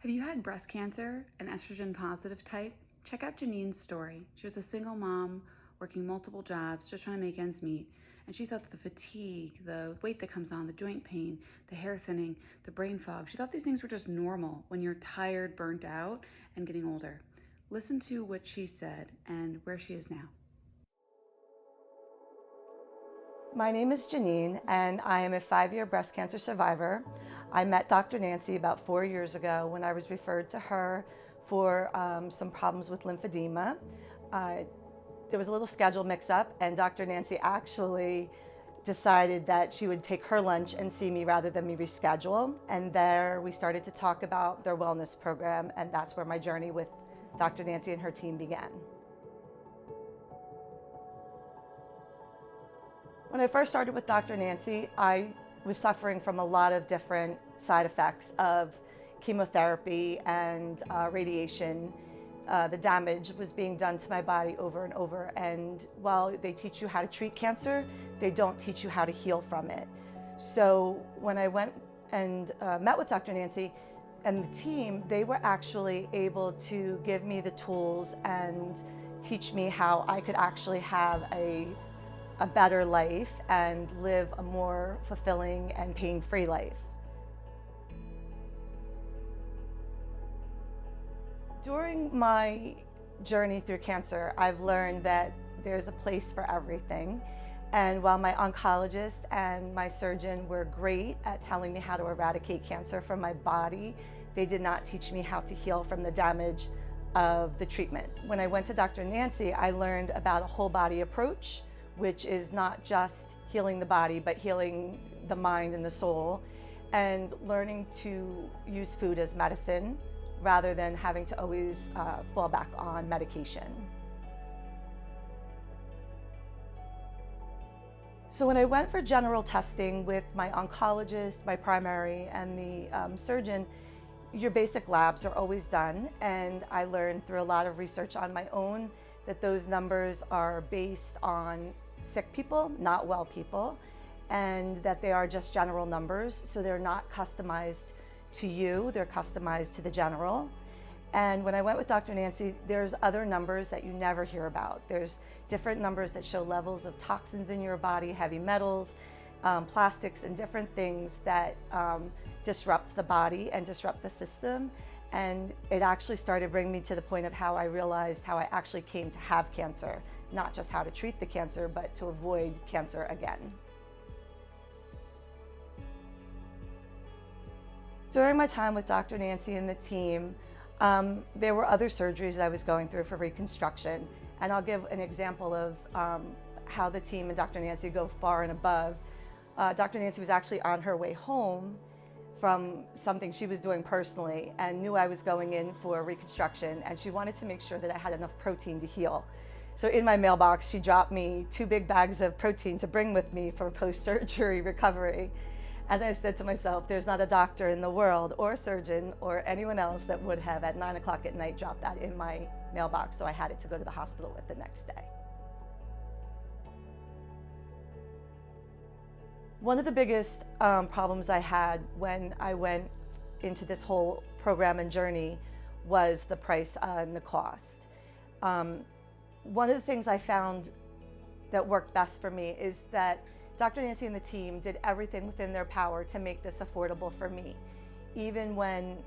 Have you had breast cancer, an estrogen positive type? Check out Janine's story. She was a single mom working multiple jobs, just trying to make ends meet. And she thought that the fatigue, the weight that comes on, the joint pain, the hair thinning, the brain fog, she thought these things were just normal when you're tired, burnt out, and getting older. Listen to what she said and where she is now. My name is Janine, and I am a 5-year breast cancer survivor. I met Dr. Nancy about 4 years ago when I was referred to her for some problems with lymphedema. There was a little schedule mix-up, and Dr. Nancy actually decided that she would take her lunch and see me rather than me reschedule. And there we started to talk about their wellness program, and that's where my journey with Dr. Nancy and her team began. When I first started with Dr. Nancy, I was suffering from a lot of different side effects of chemotherapy and radiation. The damage was being done to my body over and over. And while they teach you how to treat cancer, they don't teach you how to heal from it. So when I went and met with Dr. Nancy and the team, they were actually able to give me the tools and teach me how I could actually have a better life and live a more fulfilling and pain-free life. During my journey through cancer, I've learned that there's a place for everything. And while my oncologist and my surgeon were great at telling me how to eradicate cancer from my body, they did not teach me how to heal from the damage of the treatment. When I went to Dr. Nancy, I learned about a whole body approach, which is not just healing the body, but healing the mind and the soul, and learning to use food as medicine rather than having to always fall back on medication. So when I went for general testing with my oncologist, my primary, and the surgeon, your basic labs are always done, and I learned through a lot of research on my own that those numbers are based on sick people, not well people, and that they are just general numbers, so they're not customized to you, they're customized to the general. And when I went with Dr. Nancy, there's other numbers that you never hear about. There's different numbers that show levels of toxins in your body, heavy metals, plastics, and different things that disrupt the body and disrupt the system. And it actually started bringing me to the point of how I realized how I actually came to have cancer, not just how to treat the cancer, but to avoid cancer again. During my time with Dr. Nancy and the team, there were other surgeries that I was going through for reconstruction. And I'll give an example of how the team and Dr. Nancy go far and above. Dr. Nancy was actually on her way home from something she was doing personally and knew I was going in for reconstruction, and she wanted to make sure that I had enough protein to heal. So in my mailbox, she dropped me 2 big bags of protein to bring with me for post-surgery recovery. And I said to myself, there's not a doctor in the world or a surgeon or anyone else that would have at 9 o'clock at night dropped that in my mailbox, so I had it to go to the hospital with the next day. One of the biggest problems I had when I went into this whole program and journey was the price and the cost. One of the things I found that worked best for me is that Dr. Nancy and the team did everything within their power to make this affordable for me. Even when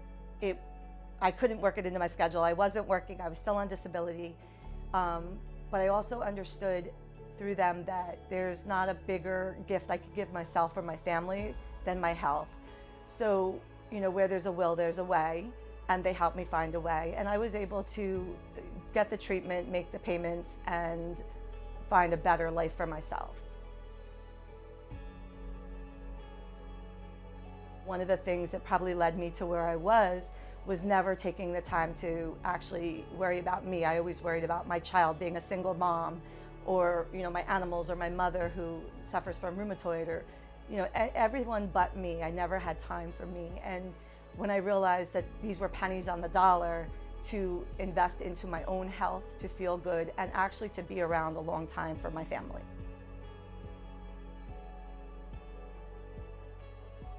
I couldn't work it into my schedule, I wasn't working, I was still on disability, but I also understood through them that there's not a bigger gift I could give myself or my family than my health. So, where there's a will, there's a way, and they helped me find a way. And I was able to get the treatment, make the payments, and find a better life for myself. One of the things that probably led me to where I was never taking the time to actually worry about me. I always worried about my child, being a single mom, or my animals, or my mother who suffers from rheumatoid, or everyone but me. I never had time for me. And when I realized that these were pennies on the dollar to invest into my own health, to feel good, and actually to be around a long time for my family.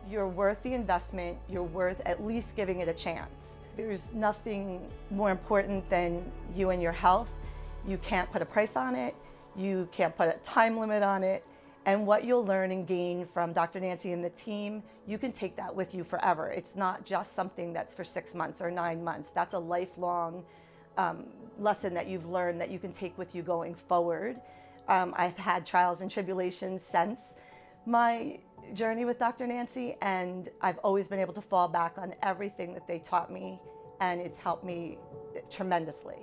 You're worth the investment. You're worth at least giving it a chance. There's nothing more important than you and your health. You can't put a price on it. You can't put a time limit on it. And what you'll learn and gain from Dr. Nancy and the team, you can take that with you forever. It's not just something that's for 6 months or 9 months. That's a lifelong lesson that you've learned that you can take with you going forward. I've had trials and tribulations since my journey with Dr. Nancy, and I've always been able to fall back on everything that they taught me, and it's helped me tremendously.